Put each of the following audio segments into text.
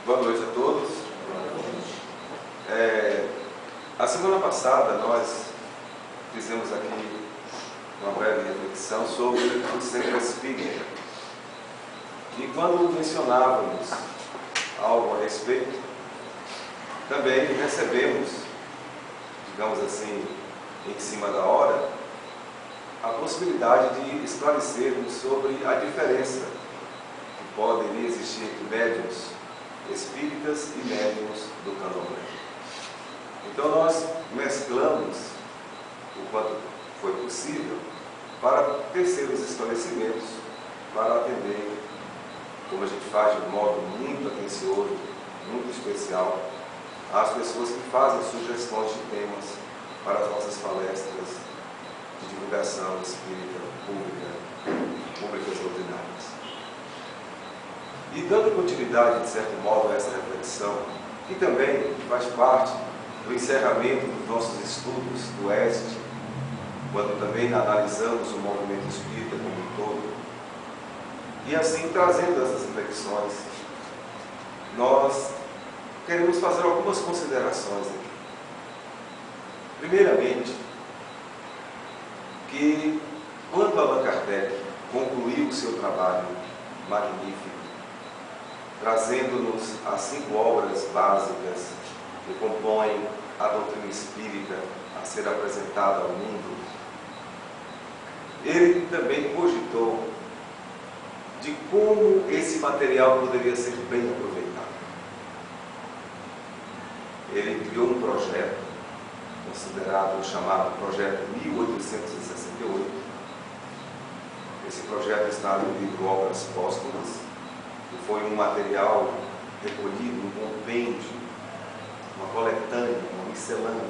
Boa noite a todos. A semana passada nós fizemos aqui uma breve reflexão sobre o centro espírita. E quando mencionávamos algo a respeito, também recebemos, digamos assim, em cima da hora, a possibilidade de esclarecermos sobre a diferença que pode existir entre médiuns espíritas e médiuns do candomblé. Então nós mesclamos o quanto foi possível para tecer os esclarecimentos, para atender, como a gente faz de um modo muito atencioso, muito especial, às pessoas que fazem sugestões de temas para as nossas palestras de divulgação espírita públicas e ordinárias. E dando continuidade, de certo modo, a essa reflexão, que também faz parte do encerramento dos nossos estudos do Oeste, quando também analisamos o movimento espírita como um todo, e assim trazendo essas reflexões, nós queremos fazer algumas considerações aqui. Primeiramente, que quando Allan Kardec concluiu o seu trabalho magnífico, trazendo-nos as 5 obras básicas que compõem a doutrina espírita a ser apresentada ao mundo, ele também cogitou de como esse material poderia ser bem aproveitado. Ele criou um projeto, considerado o chamado Projeto 1868. Esse projeto está no livro Obras Póstumas, que foi um material recolhido, um compêndio, uma coletânea, uma miscelânea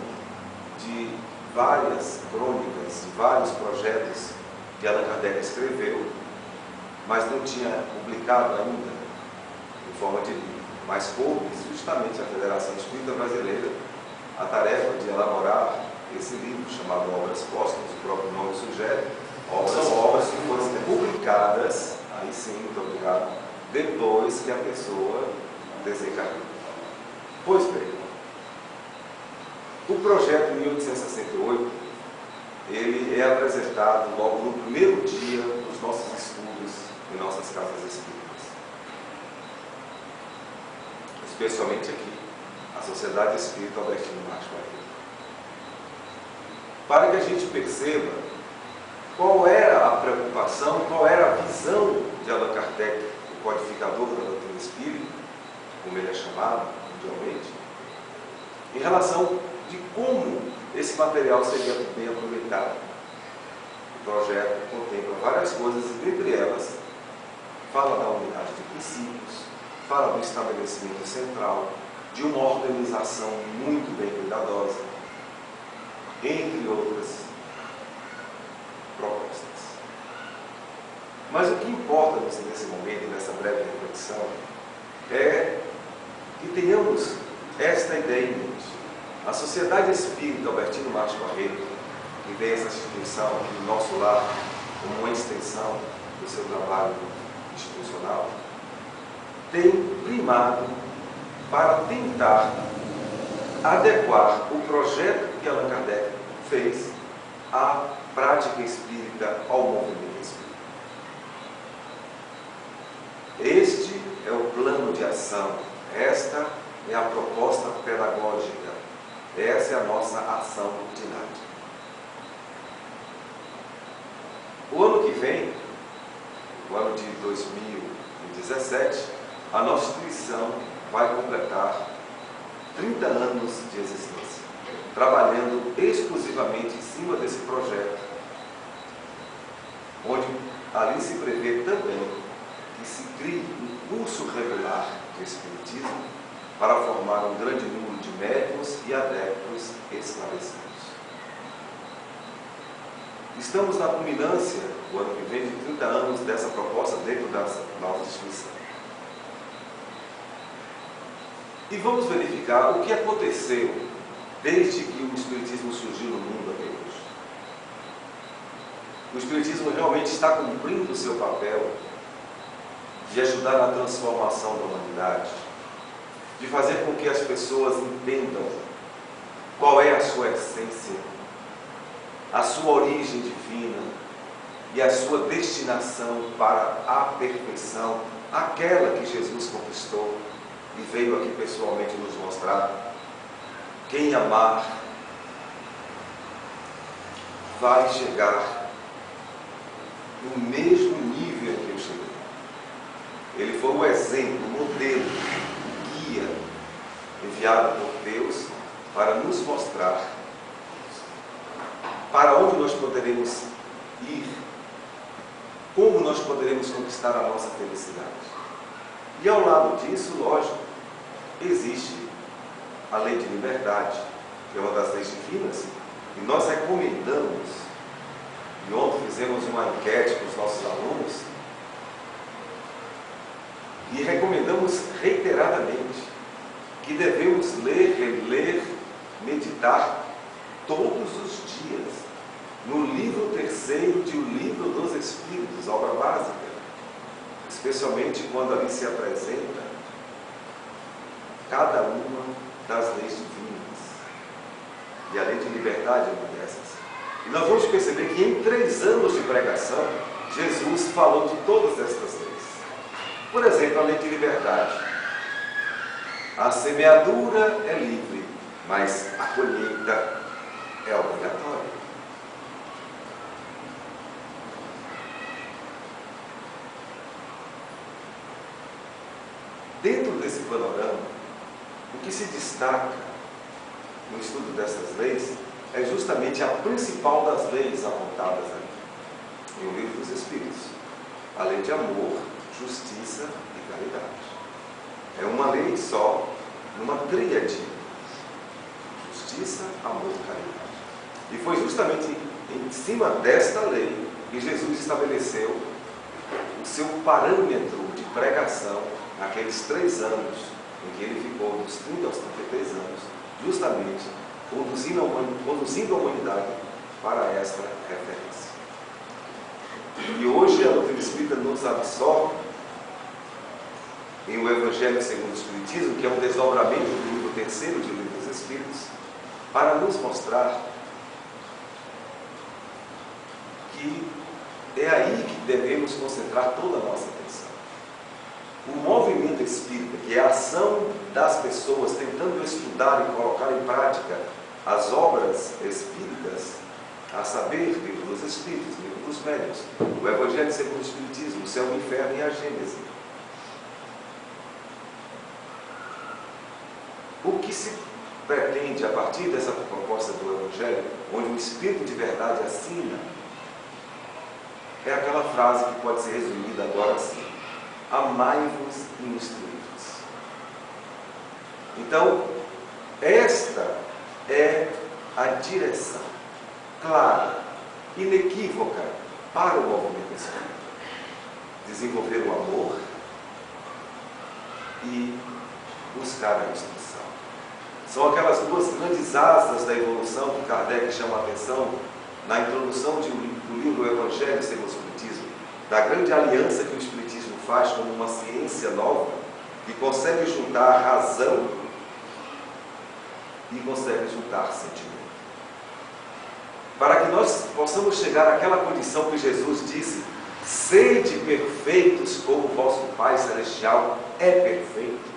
de várias crônicas, de vários projetos que Allan Kardec escreveu, mas não tinha publicado ainda em forma de livro. Mas coube justamente a Federação Espírita Brasileira a tarefa de elaborar esse livro chamado Obras Póstumas, o próprio nome sugere. São obras que foram publicadas, aí sim, muito obrigado, depois que a pessoa desencarnou. Pois bem, o projeto 1868, ele é apresentado logo no primeiro dia dos nossos estudos em nossas casas espíritas. Especialmente aqui, a Sociedade Espírita Albertino Marques Barreto. Para que a gente perceba qual era a preocupação, qual era a visão de Allan Kardec, o codificador da doutrina espírita, como ele é chamado mundialmente, em relação de como esse material seria bem aproveitado. O projeto contempla várias coisas e, dentre elas, fala da unidade de princípios, fala do estabelecimento central, de uma organização muito bem cuidadosa, entre outras propostas. Mas o que importa nesse momento, nessa breve reflexão, é que tenhamos esta ideia em mente. A Sociedade Espírita Albertino Marques Barreto, que tem essa instituição aqui no nosso lar, como uma extensão do seu trabalho institucional, tem primado para tentar adequar o projeto que Allan Kardec fez à prática espírita, ao movimento espírita. Este é o plano de ação, esta é a proposta pedagógica, essa é a nossa ação didática. O ano que vem, o ano de 2017, a nossa instituição vai completar 30 anos de existência, trabalhando exclusivamente em cima desse projeto, onde ali se prevê também que se crie um curso regular de Espiritismo para formar um grande número de médiuns e adeptos esclarecidos. Estamos na culminância, o ano que vem, de 30 anos dessa proposta dentro da nossa instituição. E vamos verificar o que aconteceu desde que o Espiritismo surgiu no mundo até hoje. O Espiritismo realmente está cumprindo o seu papel de ajudar na transformação da humanidade, de fazer com que as pessoas entendam qual é a sua essência, a sua origem divina e a sua destinação para a perfeição, aquela que Jesus conquistou e veio aqui pessoalmente nos mostrar. Quem amar vai chegar no mesmo nível que eu cheguei. Ele foi o exemplo, o modelo, o guia enviado por Deus para nos mostrar para onde nós poderemos ir, como nós poderemos conquistar a nossa felicidade. E ao lado disso, lógico, existe a lei de liberdade, que é uma das leis divinas, e nós recomendamos, e ontem fizemos uma enquete com os nossos alunos, e recomendamos reiteradamente que devemos ler, reler, meditar todos os dias no livro terceiro de O Livro dos Espíritos, obra básica, especialmente quando ali se apresenta cada uma das leis divinas. E a lei de liberdade é uma dessas. E nós vamos perceber que em 3 anos de pregação, Jesus falou de todas estas leis. Por exemplo, a lei de liberdade. A semeadura é livre, mas a colheita é obrigatória. Dentro desse panorama, o que se destaca no estudo dessas leis é justamente a principal das leis apontadas ali, em O Livro dos Espíritos. A lei de amor, justiça e caridade. É uma lei só, numa tríade: justiça, amor e caridade. E foi justamente em cima desta lei que Jesus estabeleceu o seu parâmetro de pregação naqueles 3 anos em que ele ficou dos 30 aos 33 anos, justamente conduzindo a humanidade para esta referência. E hoje a doutrina espírita nos absorve em O Evangelho segundo o Espiritismo, que é um desdobramento do livro terceiro de O Livro dos Espíritos, para nos mostrar que é aí que devemos concentrar toda a nossa atenção. O movimento espírita, que é a ação das pessoas tentando estudar e colocar em prática as obras espíritas, a saber, o Livro dos Espíritos, o Livro dos Médiuns, o Evangelho segundo o Espiritismo, o Céu, o Inferno e a Gênese. O que se pretende a partir dessa proposta do Evangelho, onde o Espírito de verdade assina, é aquela frase que pode ser resumida agora assim: amai-vos e instruí-vos. Então, esta é a direção clara, inequívoca para o movimento espírita. Desenvolver o amor e buscar a instrução. São aquelas 2 grandes asas da evolução que Kardec chama a atenção na introdução do livro Evangelho segundo o Espiritismo, da grande aliança que o Espiritismo faz como uma ciência nova, que consegue juntar razão e consegue juntar sentimento. Para que nós possamos chegar àquela condição que Jesus disse: sede perfeitos como vosso Pai Celestial é perfeito.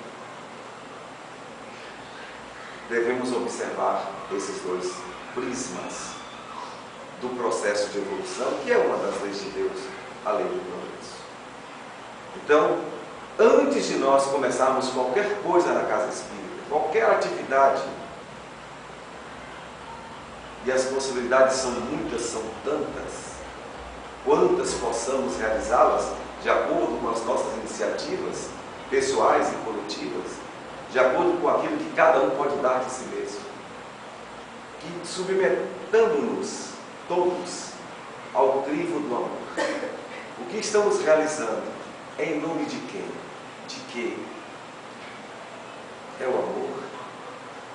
Devemos observar esses 2 prismas do processo de evolução, que é uma das leis de Deus, a lei do progresso. Então, antes de nós começarmos qualquer coisa na casa espírita, qualquer atividade, e as possibilidades são muitas, são tantas, quantas possamos realizá-las de acordo com as nossas iniciativas pessoais e coletivas, de acordo com aquilo que cada um pode dar de si mesmo, que submetamos-nos todos ao crivo do amor. O que estamos realizando é em nome de quem? De quê? É o amor?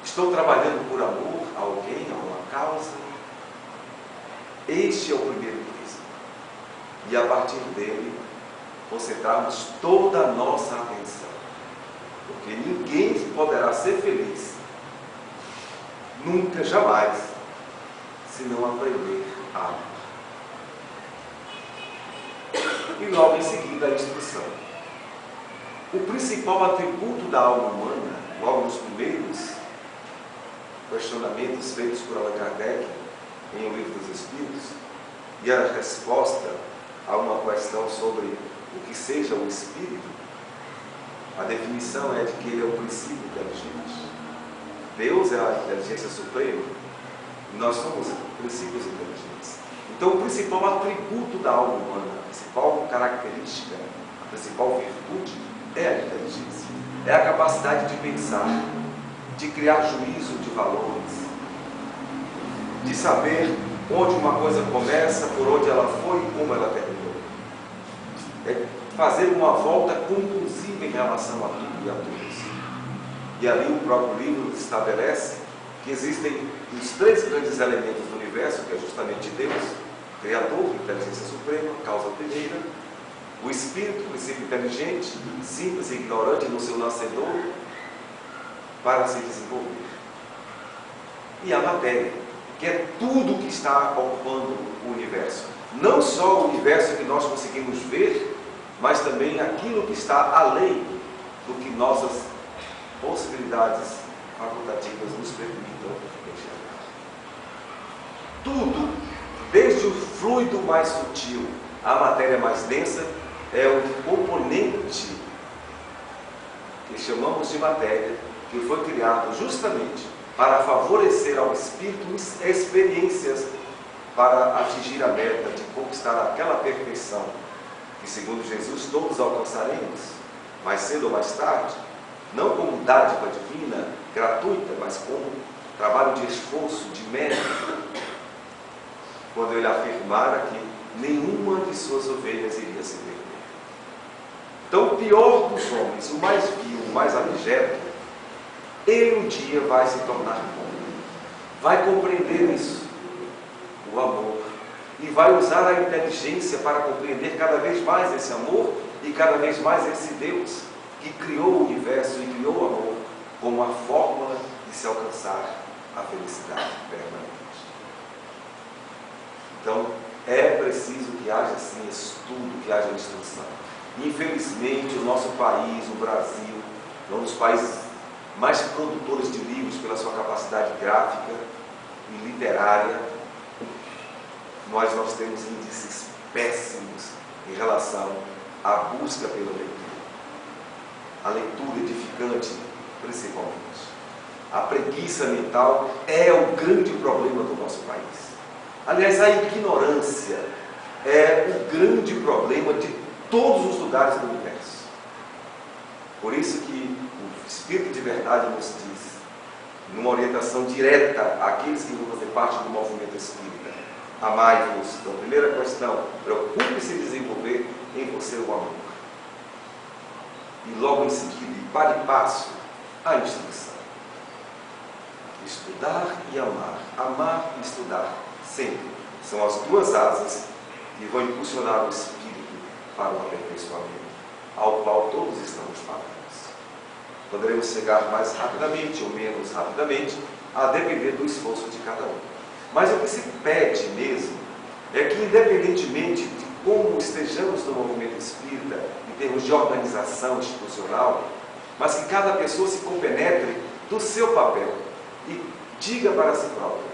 Estou trabalhando por amor a alguém, a uma causa? Este é o primeiro prisma. E a partir dele, concentrarmos toda a nossa atenção. Porque ninguém poderá ser feliz, nunca, jamais, se não aprender a amar. E logo em seguida a instrução. O principal atributo da alma humana, logo nos primeiros questionamentos feitos por Allan Kardec em O Livro dos Espíritos, e a resposta a uma questão sobre o que seja o espírito, a definição é de que ele é o princípio inteligente. Deus é a inteligência suprema e nós somos princípios inteligentes. Então, o principal atributo da alma humana, a principal característica, a principal virtude é a inteligência. É a capacidade de pensar, de criar juízo de valores, de saber onde uma coisa começa, por onde ela foi e como ela terminou. É fazer uma volta conclusiva em relação a tudo e a todos. E ali o próprio livro estabelece que existem os três grandes elementos do universo, que é justamente Deus, Criador, inteligência suprema, causa primeira, o espírito, princípio inteligente, simples e ignorante no seu nascedor, para se desenvolver. E a matéria, que é tudo que está ocupando o universo. Não só o universo que nós conseguimos ver, mas também aquilo que está além do que nossas possibilidades facultativas nos permitam enxergar. Tudo, desde o fluido mais sutil à matéria mais densa, é um componente que chamamos de matéria, que foi criado justamente para favorecer ao espírito experiências para atingir a meta de conquistar aquela perfeição que, segundo Jesus, todos alcançaremos, mais cedo ou mais tarde, não como dádiva divina, gratuita, mas como trabalho de esforço, de mérito, quando ele afirmara que nenhuma de suas ovelhas iria se perder. Então, o pior dos homens, o mais vil, o mais abjeto, ele um dia vai se tornar bom, vai compreender isso, o amor, e vai usar a inteligência para compreender cada vez mais esse amor e cada vez mais esse Deus que criou o universo e criou o amor como a fórmula de se alcançar a felicidade permanente. Então, é preciso que haja sim estudo, que haja instrução. Infelizmente, o nosso país, o Brasil, é um dos países mais produtores de livros pela sua capacidade gráfica e literária. Nós temos índices péssimos em relação à busca pela leitura. A leitura edificante, principalmente. A preguiça mental é o grande problema do nosso país. Aliás, a ignorância é o grande problema de todos os lugares do universo. Por isso que o Espírito de Verdade nos diz, numa orientação direta àqueles que vão fazer parte do movimento espírita: amai-vos. Então, primeira questão, preocupe-se em desenvolver em você o amor. E logo em seguida, e para e passo, a instrução. Estudar e amar. Amar e estudar, sempre. São as duas asas que vão impulsionar o espírito para o aperfeiçoamento, ao qual todos estamos fadados. Poderemos chegar mais rapidamente ou menos rapidamente, a depender do esforço de cada um. Mas o que se pede mesmo é que, independentemente de como estejamos no movimento espírita, em termos de organização institucional, mas que cada pessoa se compenetre do seu papel e diga para si próprio: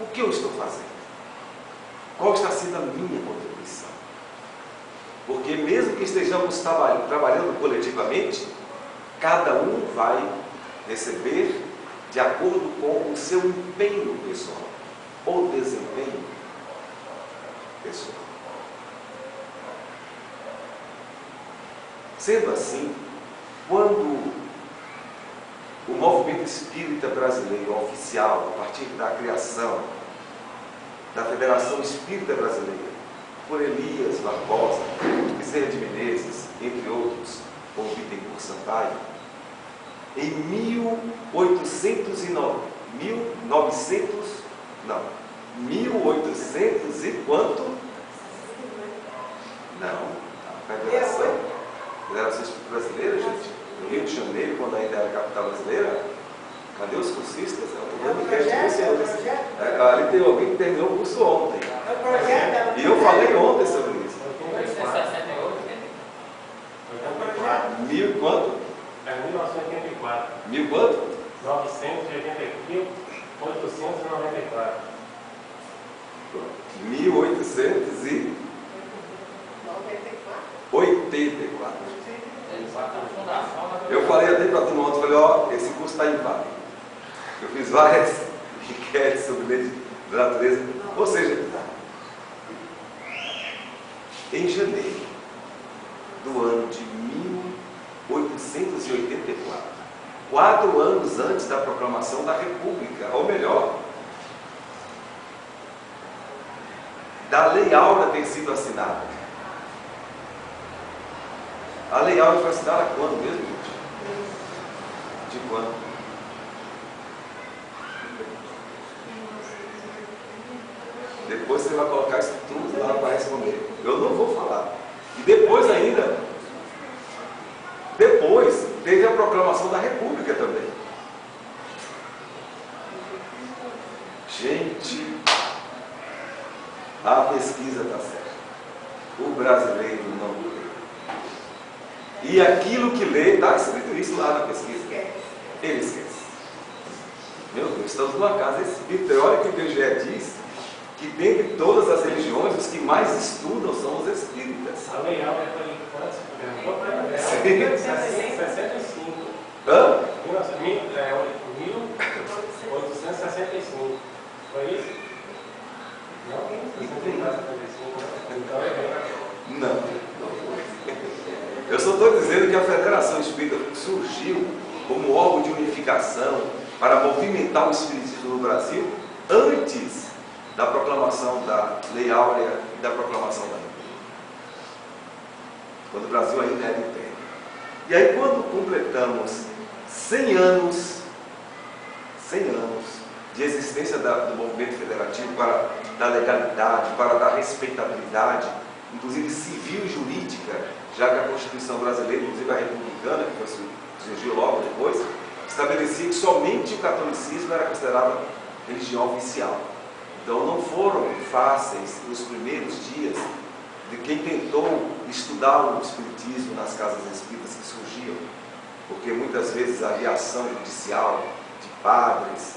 o que eu estou fazendo? Qual está sendo a minha contribuição? Porque mesmo que estejamos trabalhando coletivamente, cada um vai receber de acordo com o seu empenho pessoal, ou desempenho pessoal. Sendo assim, quando o movimento espírita brasileiro oficial, a partir da criação da Federação Espírita Brasileira, por Elias Barbosa, Bezerra de Menezes, entre outros, ou Bittencourt Sampaio, em 1800 e quanto? Não, a Federação Federação Espírita Brasileira, gente, no Rio de Janeiro, quando ainda era a capital brasileira. Cadê os cursistas? Ali tem alguém que terminou o curso ontem. E eu falei ontem sobre isso. Mil quanto? É 1984. Mil quanto? 894. 1884. Eu falei até para a turma ontem, falei, ó, esse curso está inválido. Eu fiz várias enquetes sobre leis da natureza. Ou seja, em janeiro do ano de 1884, 4 anos antes da proclamação da República, ou melhor, da Lei Áurea ter sido assinada. A Lei Áurea foi assinada quando mesmo, gente? De quando? Depois você vai colocar isso tudo lá para responder. Eu não vou falar. E depois ainda, depois teve a proclamação da República também. Gente, a pesquisa está certa. O brasileiro não lê. E aquilo que lê, está escrito isso lá na pesquisa. Ele esquece. Meu Deus, estamos numa casa espírita. Olha que o IBGE diz que dentre todas as religiões, os que mais estudam são os espíritas. A Lei Áurea foi em quantos? Sim. 65. Hã? 1865. Foi isso? Não? 64, 65. Então é bem. Não. Eu só estou dizendo que a Federação Espírita surgiu como órgão de unificação para movimentar o espiritismo no Brasil antes da proclamação da Lei Áurea e da proclamação da República. Quando o Brasil ainda era império. E aí, quando completamos 100 anos de existência do movimento federativo para dar legalidade, para dar respeitabilidade, inclusive civil e jurídica, já que a Constituição brasileira, inclusive a republicana, que surgiu logo depois, estabelecia que somente o catolicismo era considerado religião oficial. Então não foram fáceis os primeiros dias de quem tentou estudar o espiritismo nas casas espíritas que surgiam, porque muitas vezes havia ação judicial de padres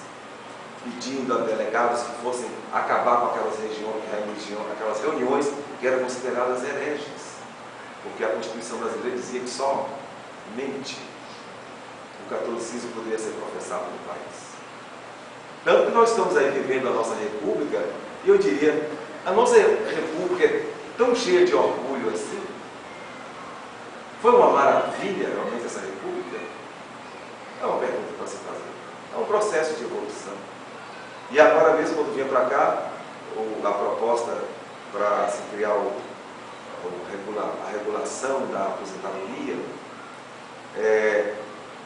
pedindo a delegados que fossem acabar com aquelas aquelas reuniões que eram consideradas hereges, porque a Constituição brasileira dizia que somente o catolicismo poderia ser professado no país. Tanto que nós estamos aí vivendo a nossa república, e eu diria, a nossa república é tão cheia de orgulho assim. Foi uma maravilha realmente essa república? É uma pergunta para se fazer. É um processo de evolução. E agora mesmo, quando vinha para cá, a proposta para se criar a regulação da aposentadoria,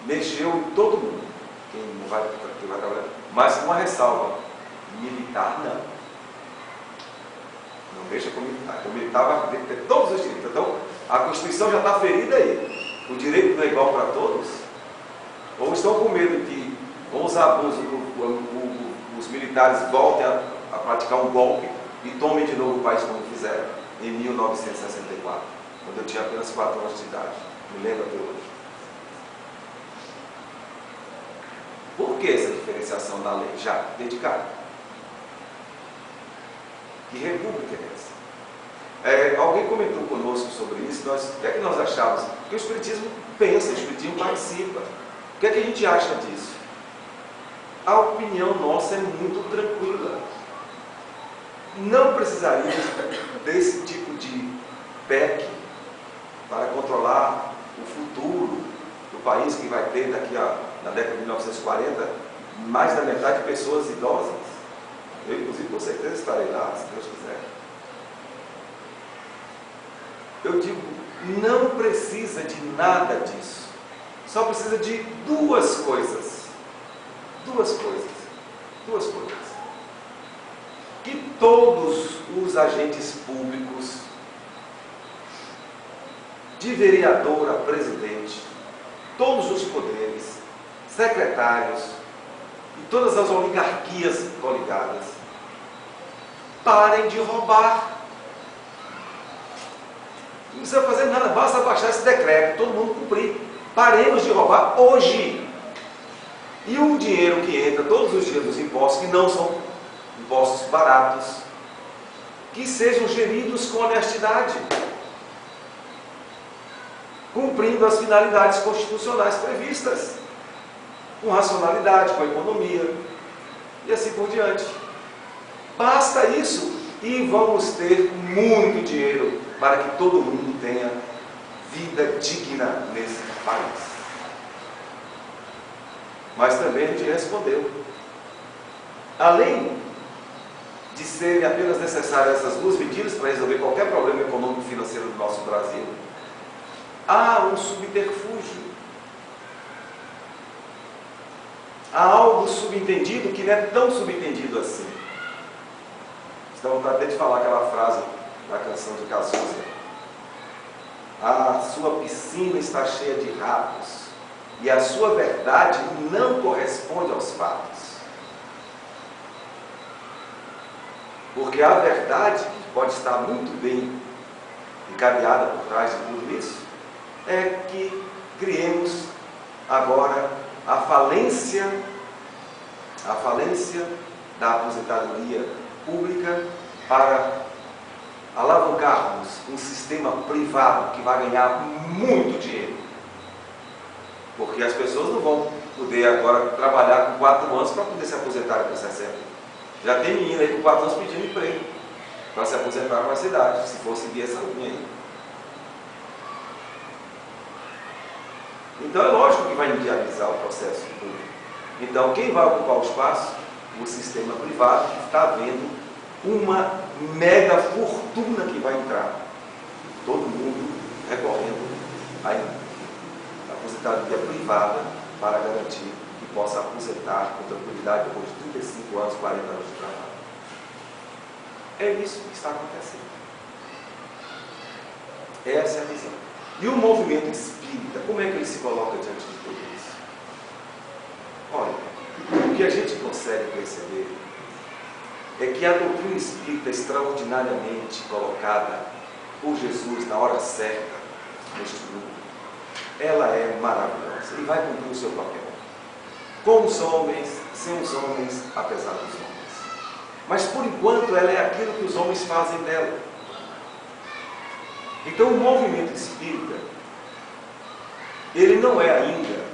mexeu em todo mundo, quem vai trabalhar, mas com uma ressalva: militar não. Não mexa com militar. O militar vai ter todos os direitos. Então, a Constituição já está ferida aí. O direito não é igual para todos? Ou estão com medo que, com os abusos, os militares voltem a praticar um golpe e tomem de novo o país como fizeram em 1964, quando eu tinha apenas 4 anos de idade. Me lembro até hoje. Por que essa diferenciação da lei já dedicada? Que república é essa? Alguém comentou conosco sobre isso. O que é que nós achamos? Que o Espiritismo pensa, o Espiritismo participa. O que é que a gente acha disso? A opinião nossa é muito tranquila. Não precisaríamos desse tipo de PEC para controlar o futuro do país, que vai ter daqui na década de 1940 mais da metade de pessoas idosas. Eu, inclusive, com certeza estarei lá, se Deus quiser. Eu digo, não precisa de nada disso. Só precisa de duas coisas. Duas coisas. Que todos os agentes públicos de vereador a presidente, todos os poderes, secretários e todas as oligarquias coligadas, parem de roubar. Não precisa fazer nada, basta baixar esse decreto, todo mundo cumprir. Paremos de roubar hoje. E o dinheiro que entra todos os dias dos impostos, que não são impostos baratos, que sejam geridos com honestidade, cumprindo as finalidades constitucionais previstas, com racionalidade, com economia, e assim por diante. Basta isso e vamos ter muito dinheiro para que todo mundo tenha vida digna nesse país. Mas também a gente respondeu. Além de serem apenas necessárias essas duas medidas para resolver qualquer problema econômico e financeiro do nosso Brasil, há um subterfúgio. Há algo subentendido que não é tão subentendido assim. Dá vontade até de falar aquela frase da canção de Cazuza: a sua piscina está cheia de ratos e a sua verdade não corresponde aos fatos. Porque a verdade, que pode estar muito bem encadeada por trás de tudo isso, é que criemos agora a falência da aposentadoria pública para alavancarmos um sistema privado que vai ganhar muito dinheiro. Porque as pessoas não vão poder agora trabalhar com 4 anos para poder se aposentar com 60. Já tem menina aí com 4 anos pedindo emprego para se aposentar com a cidade, se for seguir essa linha aí. Então é lógico que vai inviabilizar o processo público. Então quem vai ocupar o espaço? O sistema privado, que está vendo uma mega fortuna que vai entrar. Todo mundo recorrendo à aposentadoria privada para garantir que possa aposentar com tranquilidade depois de 35 anos, 40 anos de trabalho. É isso que está acontecendo. Essa é a visão. E o movimento espírita, como é que ele se coloca diante de tudo isso? Olha, o que a gente consegue perceber é que a doutrina espírita, extraordinariamente colocada por Jesus na hora certa neste mundo, ela é maravilhosa e vai cumprir o seu papel. Com os homens, sem os homens, apesar dos homens. Mas por enquanto ela é aquilo que os homens fazem dela. Então o movimento espírita, ele não é ainda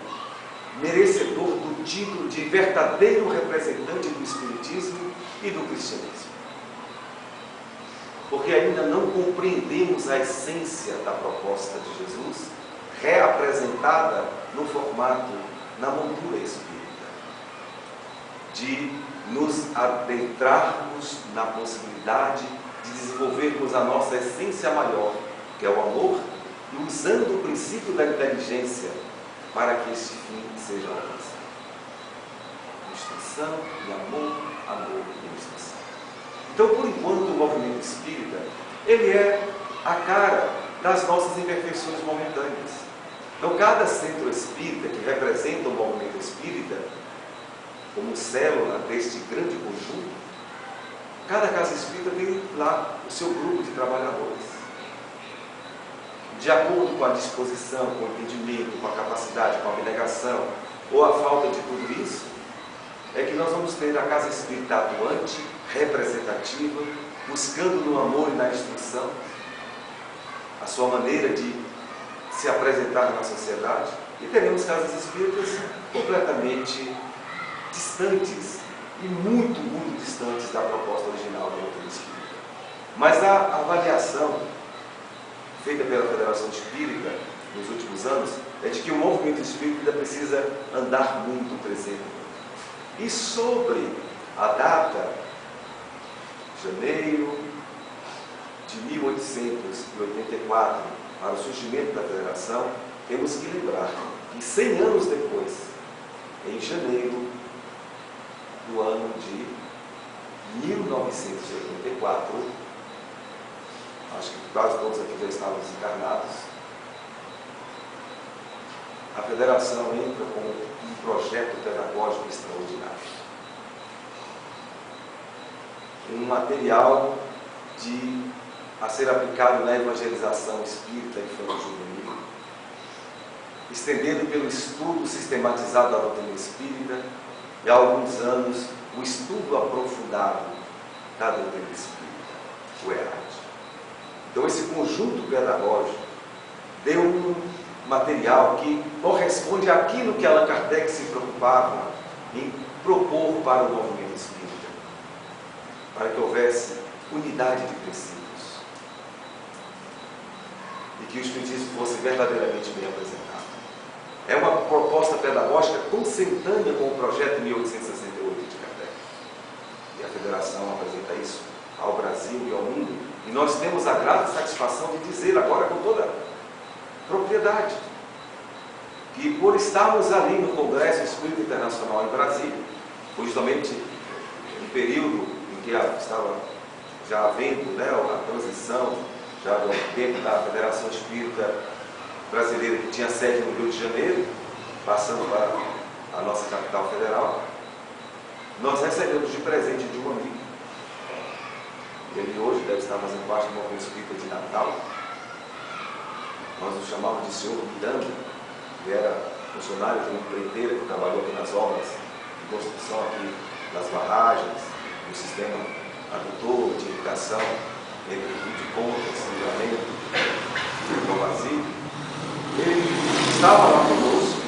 merecedor do título de verdadeiro representante do espiritismo e do cristianismo. Porque ainda não compreendemos a essência da proposta de Jesus, reapresentada no formato, na moldura espírita, de nos adentrarmos na possibilidade de desenvolvermos a nossa essência maior, que é o amor, e usando o princípio da inteligência para que este fim seja alcançado. Instrução e amor, amor e instrução. Então, por enquanto, o movimento espírita, ele é a cara das nossas imperfeições momentâneas. Então, cada centro espírita que representa o movimento espírita, como célula deste grande conjunto, cada casa espírita tem lá o seu grupo de trabalhadores. De acordo com a disposição, com o entendimento, com a capacidade, com a abnegação, ou a falta de tudo isso, é que nós vamos ter a casa espírita atuante, representativa, buscando no amor e na instrução a sua maneira de se apresentar na sociedade, e teremos casas espíritas completamente distantes e muito, muito distantes da proposta original da doutrina espírita. Mas a avaliação feita pela Federação Espírita nos últimos anos é de que o movimento espírita precisa andar muito, crescer muito. E sobre a data, janeiro de 1884, para o surgimento da Federação, temos que lembrar que 100 anos depois, em janeiro do ano de 1984, acho que quase todos aqui já estávamos encarnados, a Federação entra com um projeto pedagógico extraordinário. Um material a ser aplicado na evangelização espírita infanto-juvenil, estendendo pelo estudo sistematizado da doutrina espírita e há alguns anos o estudo aprofundado da doutrina espírita, o ERAD. Então esse conjunto pedagógico deu um material que corresponde àquilo que Allan Kardec se preocupava em propor para o movimento espírita, para que houvesse unidade de princípios e que o espiritismo fosse verdadeiramente bem apresentado. É uma proposta pedagógica consentânea com o projeto 1868 de Kardec. E a Federação apresenta isso ao Brasil e ao mundo. E nós temos a grata satisfação de dizer agora com toda propriedade que, por estarmos ali no Congresso Espírita Internacional em Brasília, justamente no período em que estava já havendo a transição já do tempo da Federação Espírita Brasileira, que tinha sede no Rio de Janeiro, passando para a nossa capital federal, nós recebemos de presente de um amigo. Ele hoje deve estar fazendo parte do movimento espírita de Natal. Nós o chamávamos de Senhor Miranda. Ele era funcionário de uma empreiteira que trabalhou aqui nas obras de construção aqui das barragens, do sistema adutor de irrigação entre o Rio de Contas, Livramento e João Basílio. Ele estava lá conosco.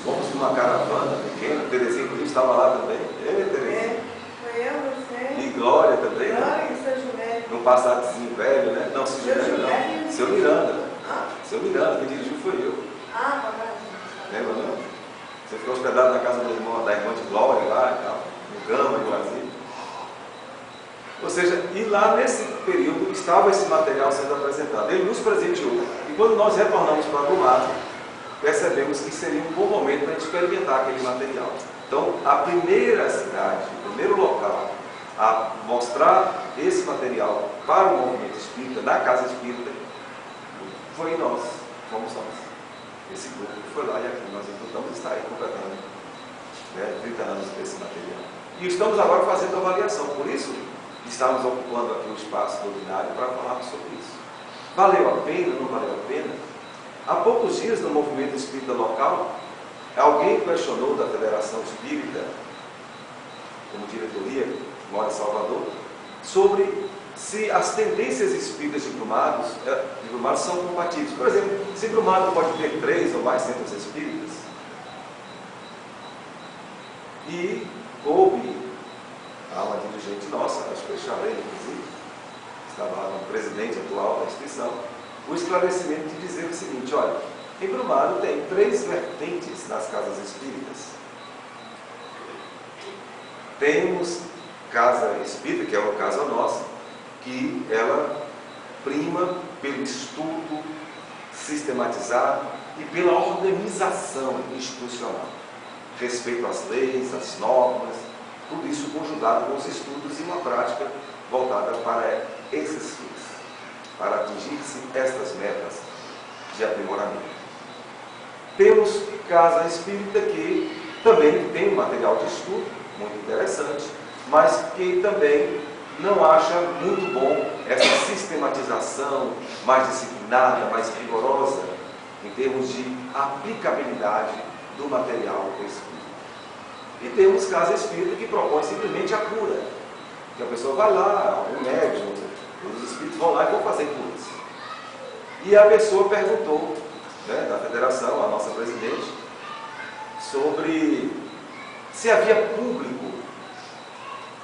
Fomos numa caravana pequena, Terezinha inclusive estava lá também. Terezinha. Foi eu, você. E Glória também. Glória e seu Jumério. Num passadozinho velho, né? Não, seu Jumério não. Seu Miranda. Seu Miranda, quem dirigiu foi eu. Papai. Lembra, não? Você ficou hospedado na casa da irmã de Glória lá e tal, no Gama, em Brasília. Ou seja, e lá nesse período estava esse material sendo apresentado. Ele nos presenteou. E quando nós retornamos para Brumado, percebemos que seria um bom momento para a gente experimentar aquele material. Então, a primeira cidade, o primeiro local a mostrar esse material para o movimento espírita, na Casa Espírita, foi nós, fomos nós. Esse grupo que foi lá e aqui. Nós estamos estar aí completando 30 anos desse material. E estamos agora fazendo avaliação. Por isso, estamos ocupando aqui o espaço doutrinário para falar sobre isso. Valeu a pena? Não valeu a pena? Há poucos dias, no movimento espírita local, alguém questionou da Federação Espírita, como diretoria, que mora em Salvador, sobre se as tendências espíritas de Brumados são compatíveis. Por exemplo, se Brumado pode ter 3 ou mais centros espíritas, e coube a uma dirigente nossa, acho que foi Charlene, inclusive, estava lá no presidente atual da instituição, o esclarecimento de dizer o seguinte: olha, em Brumado tem 3 vertentes nas casas espíritas. Temos casa espírita, que é o caso nosso, que ela prima pelo estudo sistematizado e pela organização institucional, respeito às leis, às normas, tudo isso conjugado com os estudos e uma prática voltada para esses fins, para atingir-se estas metas de aprimoramento. Temos casa espírita que também tem um material de estudo muito interessante, mas que também não acha muito bom essa sistematização mais disciplinada, mais rigorosa, em termos de aplicabilidade do material espírita. E temos casa espírita que propõe simplesmente a cura, que a pessoa vai lá, um médium, os espíritos vão lá e vão fazer curas. E a pessoa perguntou, da Federação, a nossa presidente, sobre se havia público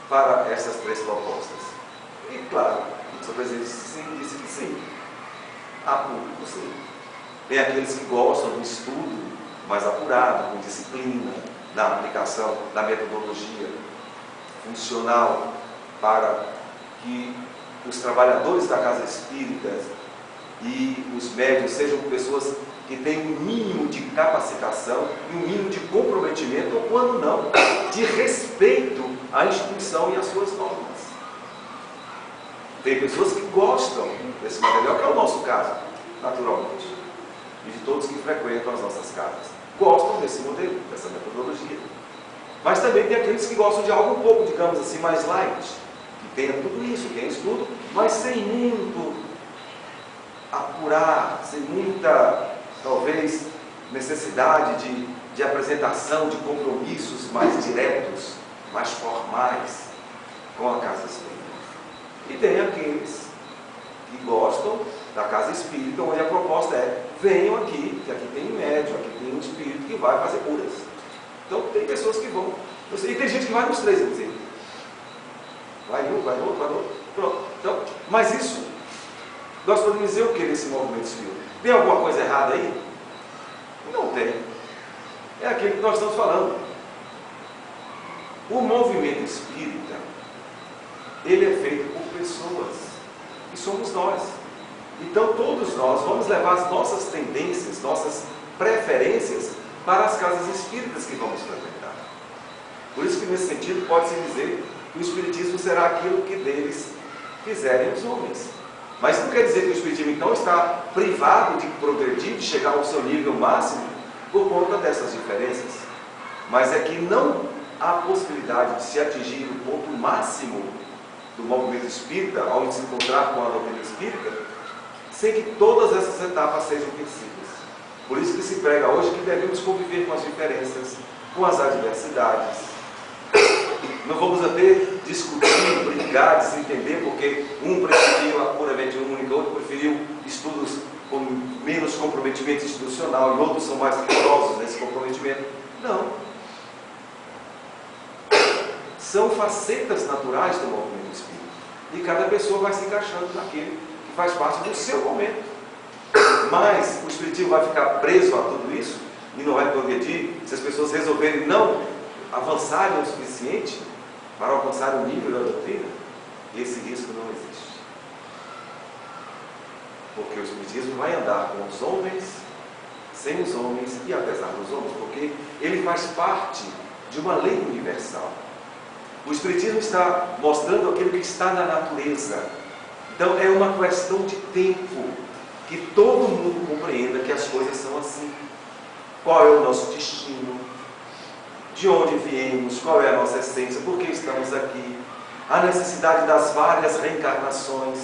para essas 3 propostas. E claro, o nosso presidente disse que sim. Há público, sim. Tem aqueles que gostam do estudo mais apurado, com disciplina, na aplicação da metodologia funcional, para que os trabalhadores da casa espírita e os médiuns sejam pessoas que têm um mínimo de capacitação e um mínimo de comprometimento, ou quando não, de respeito à instituição e às suas normas. Tem pessoas que gostam desse material, que é o nosso caso, naturalmente. e de todos que frequentam as nossas casas. Gostam desse modelo, dessa metodologia. Mas também tem aqueles que gostam de algo um pouco, digamos assim, mais light, que tenha tudo isso, tenha isso tudo, mas sem muito apurar, sem muita, talvez, necessidade de apresentação de compromissos mais diretos, mais formais com a casa espírita. E tem aqueles que gostam da casa espírita, onde a proposta é: venham aqui, que aqui tem um médium, aqui tem um espírito que vai fazer curas. Então tem pessoas que vão, e tem gente que vai nos três, inclusive. Vai um, vai outro, vai outro. Pronto. Então, mas isso, nós podemos dizer o que nesse movimento espírita? Tem alguma coisa errada aí? Não tem. É aquilo que nós estamos falando. O movimento espírita, ele é feito por pessoas, e somos nós. Então todos nós vamos levar as nossas tendências, nossas preferências para as casas espíritas que vamos frequentar. Por isso que nesse sentido pode-se dizer que o espiritismo será aquilo que deles fizerem os homens. Mas não quer dizer que o espiritismo então está privado de progredir, de chegar ao seu nível máximo por conta dessas diferenças. Mas é que não há possibilidade de se atingir o ponto máximo do movimento espírita, ao se encontrar com a doutrina espírita, sem que todas essas etapas sejam vencidas. Por isso que se prega hoje que devemos conviver com as diferenças, com as adversidades. Não vamos até discutir, brigar, desentender, porque um preferiu a cura mediúnica, outro preferiu estudos com menos comprometimento institucional, e outros são mais rigorosos nesse comprometimento. Não. São facetas naturais do movimento espírita. E cada pessoa vai se encaixando naquele que faz parte do seu momento. Mas o espiritismo vai ficar preso a tudo isso e não vai progredir se as pessoas resolverem não avançarem o suficiente para alcançar o nível da doutrina. Esse risco não existe. Porque o espiritismo vai andar com os homens, sem os homens e apesar dos homens, porque ele faz parte de uma lei universal. O espiritismo está mostrando aquilo que está na natureza. Então é uma questão de tempo que todo mundo compreenda que as coisas são assim. Qual é o nosso destino? De onde viemos? Qual é a nossa essência? Por que estamos aqui? A necessidade das várias reencarnações,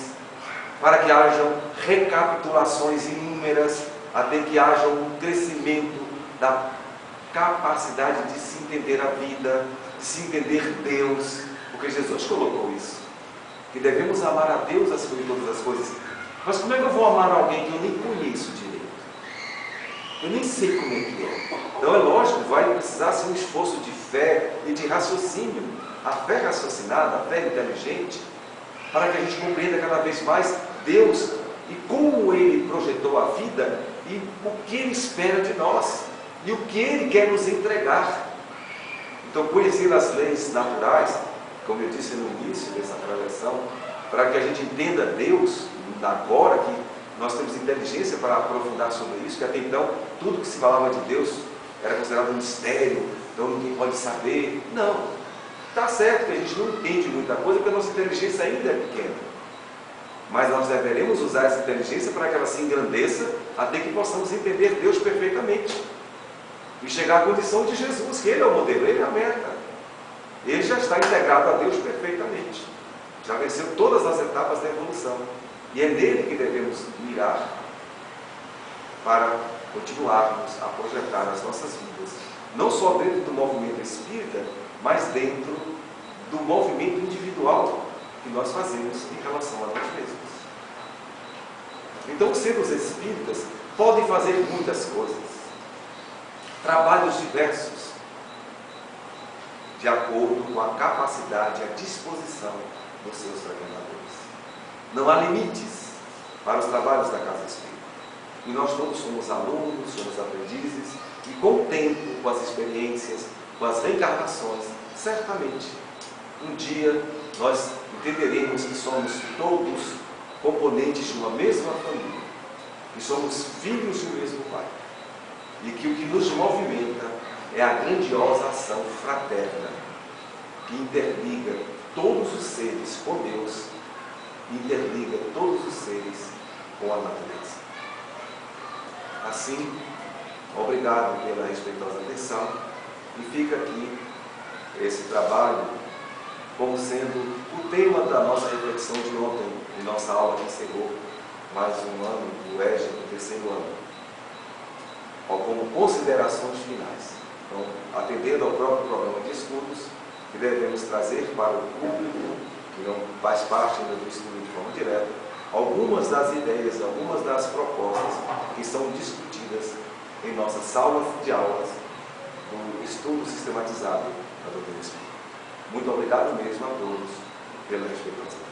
para que hajam recapitulações inúmeras, até que haja um crescimento da capacidade de se entender a vida, de se entender Deus, porque Jesus colocou isso, que devemos amar a Deus acima de todas as coisas. Mas como é que eu vou amar alguém que eu nem conheço direito? Eu nem sei como é que é. Então é lógico, vai precisar ser um esforço de fé e de raciocínio. A fé raciocinada, a fé inteligente, para que a gente compreenda cada vez mais Deus e como Ele projetou a vida e o que Ele espera de nós e o que Ele quer nos entregar. Então conhecer as leis naturais, como eu disse no início dessa preleção, para que a gente entenda Deus, agora que nós temos inteligência para aprofundar sobre isso, que até então tudo que se falava de Deus era considerado um mistério, então ninguém pode saber. Não, está certo que a gente não entende muita coisa porque a nossa inteligência ainda é pequena, mas nós deveremos usar essa inteligência para que ela se engrandeça até que possamos entender Deus perfeitamente e chegar à condição de Jesus, que Ele é o modelo, Ele é a meta. Ele já está integrado a Deus perfeitamente, já venceu todas as etapas da evolução, e é nele que devemos mirar para continuarmos a projetar as nossas vidas, não só dentro do movimento espírita, mas dentro do movimento individual que nós fazemos em relação a nós mesmos. Então, sendo os espíritas, podem fazer muitas coisas, trabalhos diversos, de acordo com a capacidade e a disposição dos seus frequentadores. Não há limites para os trabalhos da Casa Espírita. E nós todos somos alunos, somos aprendizes, e com o tempo, com as experiências, com as reencarnações, certamente, um dia nós entenderemos que somos todos componentes de uma mesma família, que somos filhos de um mesmo Pai, e que o que nos movimenta é a grandiosa ação fraterna, que interliga todos os seres com Deus, interliga todos os seres com a natureza. Assim, obrigado pela respeitosa atenção e fica aqui esse trabalho como sendo o tema da nossa reflexão de ontem, em nossa aula que encerrou mais um ano do EJA, do terceiro ano, como considerações finais. Então, atendendo ao próprio programa de estudos, que devemos trazer para o público, que não faz parte ainda do estudo de forma direta, algumas das ideias, algumas das propostas que são discutidas em nossas salas de aulas do estudo sistematizado da doutrina espírita. Muito obrigado mesmo a todos pela respeitosa.